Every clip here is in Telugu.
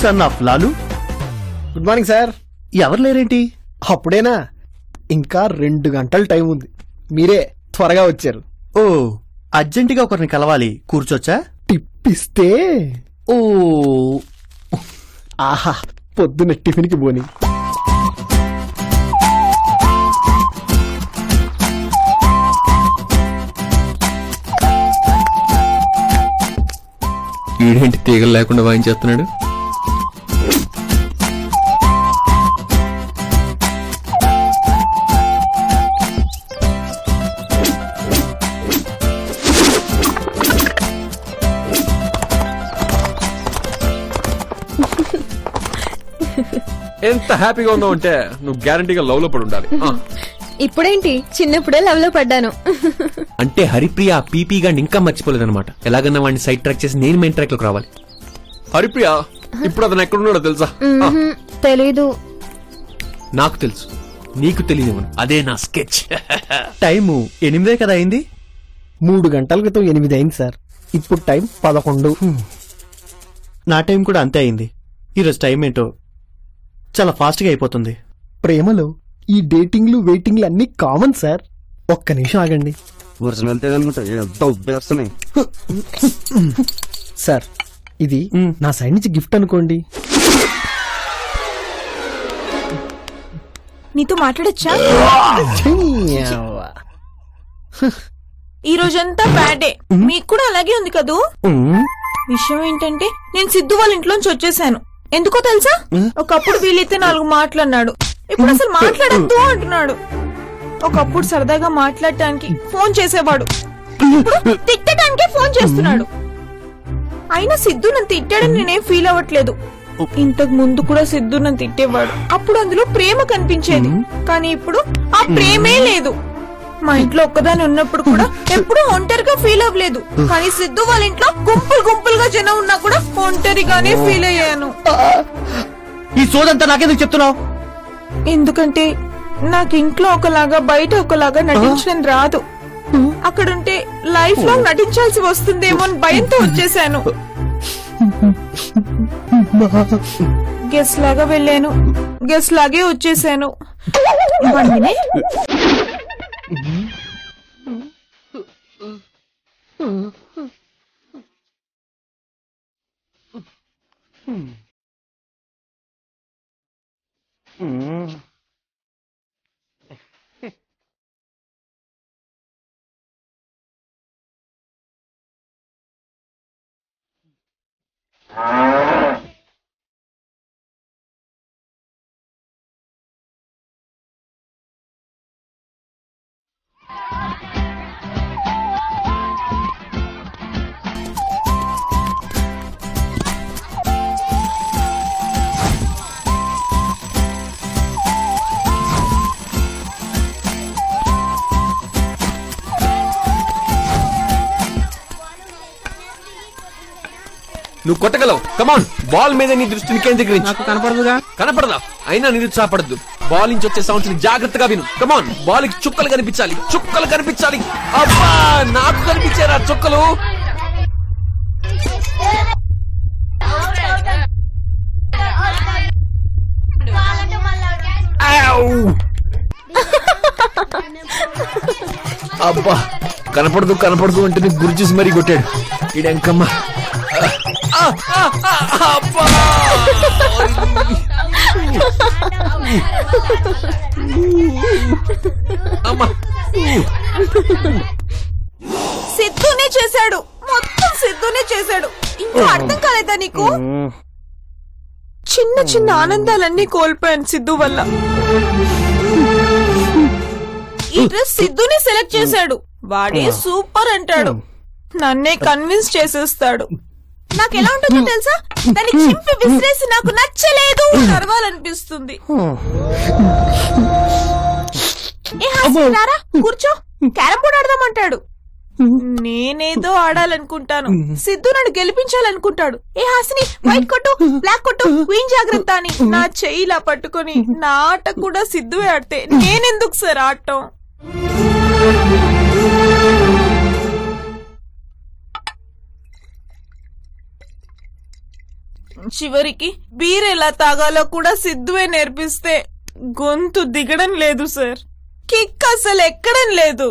Son of Lalu. Good morning sir. ఎవరు లేరేంటి? అప్పుడేనా? ఇంకా 2 గంటలు టైం ఉంది. మీరే త్వరగా వచ్చారు. ఓ, అర్జెంటుగా ఒకరిని కలవాలి. కూర్చోచ్చా? టిప్పిస్తే. ఓ ఆహా, పొద్దున్న టిఫిన్కి పోని. ఈడేంటి తీగలు లేకుండా వాయించేస్తున్నాడు? ఎంత హ్యాపీగా ఉన్నావు అంటే నువ్వు గ్యారంటీగా లవ్ లో పడి ఉండాలి. ఇప్పుడేంటి, చిన్నప్పుడే లవ్ లో పడ్డాను. అంటే హరిప్రియ పీపీ గాని ఇంకా మర్చిపోలేదన్నమాట. ఎలాగన్నా వాడిని సైడ్ ట్రాక్ చేసి నేను మెయిన్ ట్రాక్ లోకి రావాలి. హరిప్రియ ఇప్పుడు అతను ఎక్కడున్నాడో తెలుసా? తెలీదు. నాకు తెలుసు, నీకు తెలియదు. అదే నా స్కెచ్. టైము 8 కదా అయింది. 3 గంటల క్రితం 8 అయింది సార్. ఇప్పుడు టైం 11. నా టైం కూడా అంతే అయింది. ఈరోజు టైం ఏంటో చాలా ఫాస్ట్ గా అయిపోతుంది. ప్రేమలో ఈ డేటింగ్లు వెయిటింగ్లు అన్ని కామన్ సార్. ఒక్క నిమిషం ఆగండి సార్. ఇది నా సైడ్ నుంచి గిఫ్ట్ అనుకోండి. నీతో మాట్లాడొచ్చా? ఈ రోజంతా బ్యాడ్ డే. మీకు కూడా అలాగే ఉంది కదూ? విషయం ఏంటంటే నేను సిద్ధు వాళ్ళ ఇంట్లోంచి వచ్చేసాను. ఎందుకో తెలుసా? ఒకప్పుడు వీలైతే 4 మాటలన్నాడు. ఇప్పుడు అసలు మాట్లాడద్దు అంటున్నాడు. ఒకప్పుడు సరదాగా మాట్లాడటానికి ఫోన్ చేసేవాడు. ఇప్పుడు తిట్టడానికే ఫోన్ చేస్తున్నాడు. అయినా సిద్ధు నన్ను తిట్టాడని నేనేం ఫీల్ అవ్వట్లేదు. ఇంతకు ముందు కూడా సిద్ధు నన్ను తిట్టేవాడు. అప్పుడు అందులో ప్రేమ కనిపించేది. కానీ ఇప్పుడు ఆ ప్రేమే లేదు. మా ఇంట్లో ఒక్కదాని ఉన్నప్పుడు కూడా ఎప్పుడూ ఒంటరిగా ఫీల్ అవ్వలేదు. కానీ సిద్ధు వాళ్ళ ఇంట్లో గుంపులుగా జనం ఉన్నా కూడా ఒంటరిగానే ఫీల్ అయ్యాను. ఈ సోదంతా నాకెందుకు చెప్తున్నావు? ఎందుకంటే నాకు ఇంట్లో ఒకలాగా బయట ఒకలాగా నటించడం రాదు. అక్కడుంటే లైఫ్ లో నటించాల్సి వస్తుందేమో అని భయంతో వచ్చేసాను. గెస్ట్ లాగా వెళ్ళాను, గెస్ట్ లాగే వచ్చేసాను. 1 minute. నువ్వు కొట్టగలవు. కమాన్, బాల్ మీద నీ దృష్టిని కేంద్రీకరించు. నాకు కనపడదుగా. కనపడదా? అయినా నిరుత్సాహపడద్దు. బాల్ నుంచి వచ్చే సౌండ్స్ ని జాగ్రత్తగా విను. కమాన్, బాల్ కి చుక్కలు కనిపించాలి, చుక్కలు కనిపించాలి. అబ్బా, నాకు కనిపించారా చుక్కలు? అబ్బా, కనపడదు కనపడదు అంటే గురి చూసి మరీ కొట్టాడు ఈడెంకమ్మ. సిద్ధునే చేశాడు, మొత్తం సిద్ధునే చేశాడు. ఇంకా అర్థం కాలేదా నీకు? చిన్న చిన్న ఆనందాలన్నీ కోల్పోయాను సిద్ధు వల్ల. ఈ డ్రెస్ సిద్ధుని సెలెక్ట్ చేశాడు. వాడే సూపర్ అంటాడు. నన్నే కన్విన్స్ చేసేస్తాడు. నాకు ఎలా ఉంటుందో తెలుసా? దాన్ని చింపి విసిరేసి నాకు నచ్చలేదు నరవాలనిపిస్తుంది. ఏ హాసిని రారా, కూర్చో, క్యారం బోర్డ్ ఆడదామంటాడు. నేనేదో ఆడాలనుకుంటాను, సిద్ధు నన్ను గెలిపించాలనుకుంటాడు. ఏ హాసిని, వైట్ కొట్టు, బ్లాక్ కొట్టు, క్వీన్ జాగ్రత్త అని నా చెయ్యిలా పట్టుకుని నా ఆట కూడా సిద్ధువే ఆడితే నేనెందుకు సార్ ఆడటం? చివరికి బీర్ ఎలా తాగాలో కూడా సిద్ధువే నేర్పిస్తే గొంతు దిగడం లేదు సార్. కిక్ అసలు ఎక్కడం లేదు.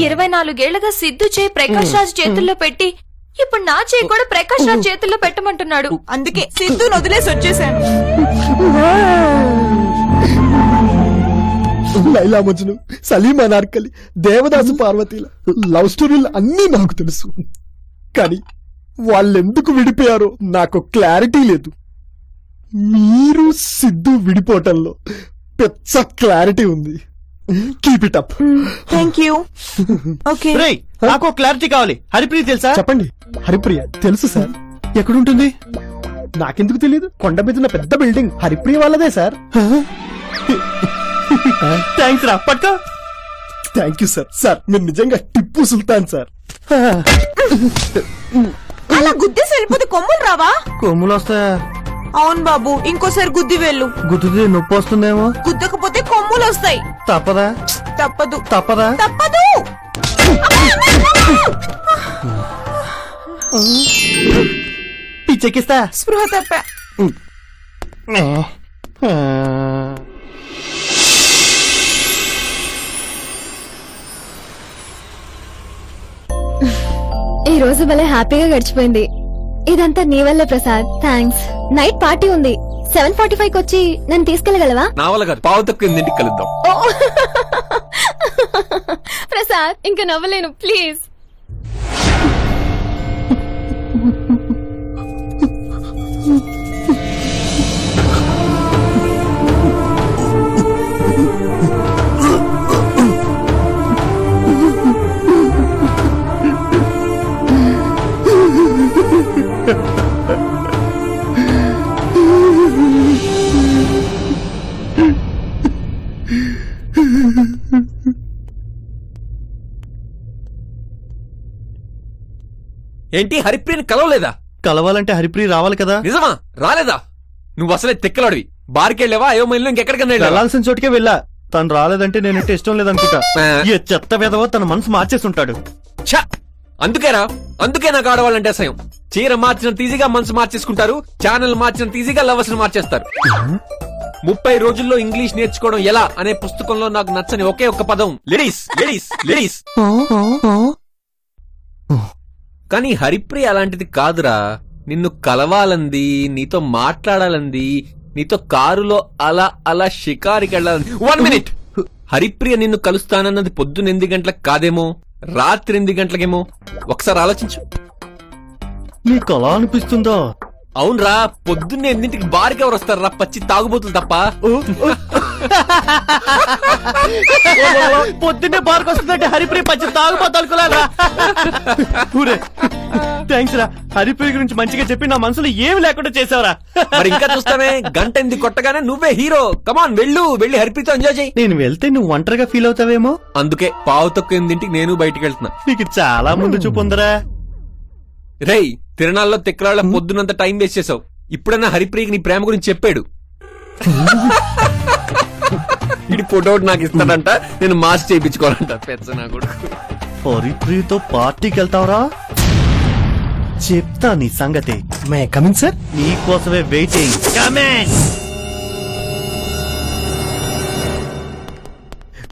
ఇరవై 24 ఏళ్లుగా సిద్ధు చేయి ప్రకాష్ రాజ్ చేతుల్లో పెట్టి ఇప్పుడు నా చేయి కూడా ప్రకాష్ రాజ్ చేతుల్లో పెట్టమంటున్నాడు. అందుకే సిద్ధుని వదిలేసి వచ్చేసాను. లైలా మజ్ను, సలీం అనార్కలి, దేవదాసు పార్వతీల లవ్ స్టోరీలు అన్నీ నాకు తెలుసు. కానీ వాళ్ళెందుకు విడిపోయారో నాకు క్లారిటీ లేదు. మీరు సిద్ధు విడిపోవటంలో పెద్ద క్లారిటీ ఉంది. Keep it up. Thank you. Okay, నాకు క్లారిటీ కావాలి. హరిప్రియ తెలుసా? చెప్పండి. హరిప్రియ తెలుసు సార్. ఎక్కడుంటుంది? నాకెందుకు తెలియదు. కొండ మీద ఉన్న పెద్ద బిల్డింగ్ హరిప్రియ వాళ్ళదే సార్. థ్యాంక్స్ రా. పట్టుకో. Thank you sir. సార్ మీరు నిజంగా టిప్పు సుల్తాన్ సార్. అలా గుద్దేసి వెళ్ళిపోతే కొమ్ములు రావా? కొమ్ములు వస్తాయా? అవును బాబు, ఇంకోసారి గుద్ది వెళ్ళు. గుద్దుతే నొప్పి వస్తుందేమో. గుద్దకపోతే కొమ్ములు వస్తాయి. తప్పదా? తప్పదు. తప్పదా? తప్పదు. పిచ్చెక్కిస్తా. స్పృహ తప్ప. ఈ రోజు భలే హ్యాపీగా గడిచిపోయింది. ఇదంతా నీ వల్లే ప్రసాద్. థ్యాంక్స్. నైట్ పార్టీ ఉంది. 7:45 వచ్చి నన్ను తీసుకెళ్లగలవా? నా వల్ల కాదు. పావు తక్కువ ఇంటికి కలుద్దాం. ప్రసాద్ ఇంకా నవ్వలేను ప్లీజ్. ఏంటి హరిప్రియని కలవలేదా? కలవాలంటే హరిప్రియ రావాలి కదా. నిజమా? రాలేదా? నువ్వు అసలే తిక్కలాడివి. బార్కెళ్ళావా? అయోమయంలో ఇంకెక్కడికన్నా వెళ్ళాల్సిన చోటుకే వెళ్ళా. తను రాలేదంటే నేనంటే ఇష్టం లేదనుకుంటా. ఈ చెత్త వెధవ తన మనసు మార్చేస్తుంటాడు. ఛ! అందుకేరా, అందుకే నాకు ఆడవాళ్ళంటే అసహ్యం. చీర మార్చినంత ఈజీగా మనసు మార్చేసుకుంటారు. ఛానల్ మార్చినంత ఈజీగా లవర్స్ మార్చేస్తారు. 30 రోజుల్లో ఇంగ్లీష్ నేర్చుకోవడం ఎలా అనే పుస్తకంలో నాకు నచ్చని ఒకే ఒక్క పదం లేడీస్, లేడీస్, లేడీస్. కానీ హరిప్రియ అలాంటిది కాదురా. నిన్ను కలవాలంది, నీతో మాట్లాడాలంది, నీతో కారులో అలా అలా షికారికి వెళ్ళాలంది. 1 మినిట్. హరిప్రియ నిన్ను కలుస్తానన్నది పొద్దున్న 8 గంటలకు కాదేమో, రాత్రి 8 గంటలకేమో. ఒకసారి ఆలోచించు. నీకు అలా అనిపిస్తుందా? అవునరా, పొద్దున్నే 8ంటికి బార్కి ఎవరు వస్తారా? పచ్చి తాగుబోతులు తప్ప. పొద్దున్నే బార్కి వస్తుందంటే హరిప్రియ పచ్చి తాగుబోతానుకోలేరా? థ్యాంక్స్ రా. హరిప్రియ గురించి మంచిగా చెప్పి నా మనసులో ఏమి లేకుండా చేసావురా. మరి ఇంకా చూస్తానే, గంట 8 కొట్టగానే నువ్వే హీరో. కమాన్ వెళ్ళు, వెళ్ళి హరిప్రియతో ఎంజాయ్ చేయి. నేను వెళ్తే నువ్వు ఒంటరిగా ఫీల్ అవుతావేమో. అందుకే పావు తక్కువ 8ంటికి నేను బయటికి వెళ్తున్నా. నీకు చాలా ముందు చూపు ఉందరా. రేయ్, తిరణాల్లో తిక్కరాళ్ళ పొద్దునంత టైం వేస్ట్ చేసావు. ఇప్పుడన్నా హరిప్రియకి నీ ప్రేమ గురించి చెప్పాడు. ఇది ఫోటో నాకు ఇస్తాడంట, నేను మాస్ చేయించుకోవాలంట. పెద్ద నా కొడుకు. హరిప్రియతో పార్టీకి వెళ్తావరా? చెప్తా నీ సంగతి. May coming sir? నీకోసమే వెయిటింగ్.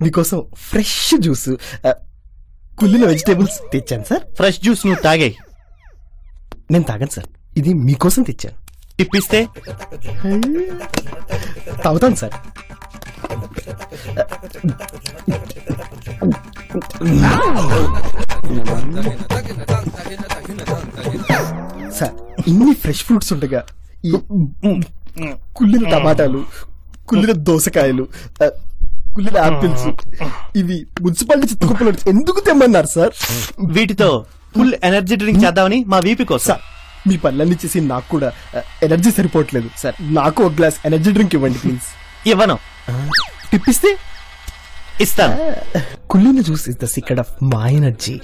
మీకోసం ఫ్రెష్ జ్యూస్, కుళ్ళిన వెజిటేబుల్స్ తెచ్చాను సార్. ఫ్రెష్ జ్యూస్ నువ్వు తాగే. నేను తాగాను సార్. ఇది మీకోసం తెచ్చాను. ఇప్పిస్తే తాగుతాను సార్. సార్ ఇన్ని ఫ్రెష్ ఫ్రూట్స్ ఉండగా ఈ కుళ్ళిన టమాటాలు, కుళ్ళిన దోసకాయలు, కుళ్ళిన ఆపిల్స్ ఇవి మున్సిపాలిటీ చిత్తకుప్పలు ఎందుకు తెమ్మన్నారు సార్? వీటితో ఫుల్ ఎనర్జీ డ్రింక్ చేద్దామని మా వీపీ కోసం. సార్ మీ పనులన్నీ చేసి నాకు కూడా ఎనర్జీ సరిపోవట్లేదు సార్. నాకు ఒక గ్లాస్ ఎనర్జీ డ్రింక్ ఇవ్వండి ప్లీజ్. ఇవ్వను. టిప్పిస్తే ఇస్తాను. కుళ్ళిన juice is the secret of my energy.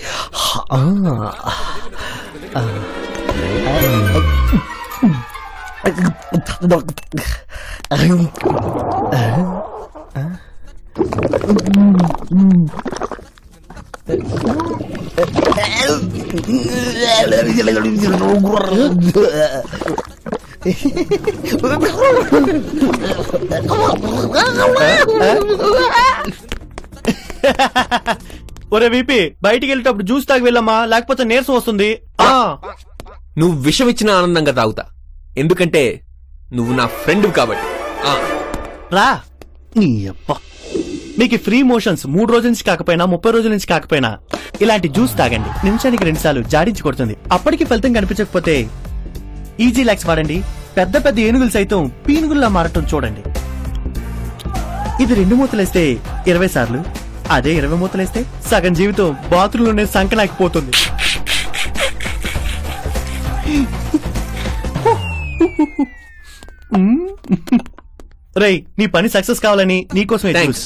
ఒరే వీపీ, బయటికి వెళ్ళేటప్పుడు జ్యూస్ తాగి వెళ్ళమ్మా, లేకపోతే నీరసం వస్తుంది. నువ్వు విషం ఇచ్చిన ఆనందంగా తాగుతా, ఎందుకంటే నువ్వు నా ఫ్రెండ్ కాబట్టి. రా నీ అబ్బా. మీకు ఫ్రీ మోషన్స్ 3 రోజుల నుంచి కాకపోయినా 30 రోజుల నుంచి కాకపోయినా ఇలాంటి జ్యూస్ తాగండి. నిమిషానికి 2 సార్లు జాడించి కొడుతుంది. అప్పటికి ఫలితం కనిపించకపోతే ఈజీ లాక్స్ వాడండి. పెద్ద పెద్ద ఏనుగులు సైతం పీనుగుల్లా మారటం చూడండి. ఇది 2 మూతలేస్తే 20 సార్లు, అదే 20 మూతలేస్తే సగం జీవితం బాత్రూంలోనే సంకనాకిపోతుంది. రేయ్, నీ పని సక్సెస్ కావాలని నీకోసం థ్యాంక్స్.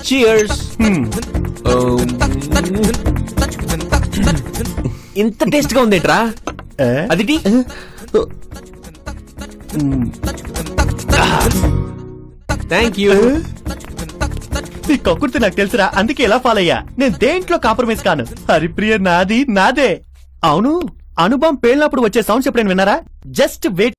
Cheers. ఇంత టేస్ట్ గా ఉందేట్రా అది? Thank you. నీ కక్కుర్తి నాకు తెలుసురా, అందుకే ఎలా ఫాలో అయ్యా. నేను దేంట్లో కాంప్రమైజ్ కాను. హరిప్రియ నాది నాదే. అవును, అనుభవం పేలినప్పుడు వచ్చే సౌండ్స్ ఎప్పుడైనా విన్నారా? Just wait.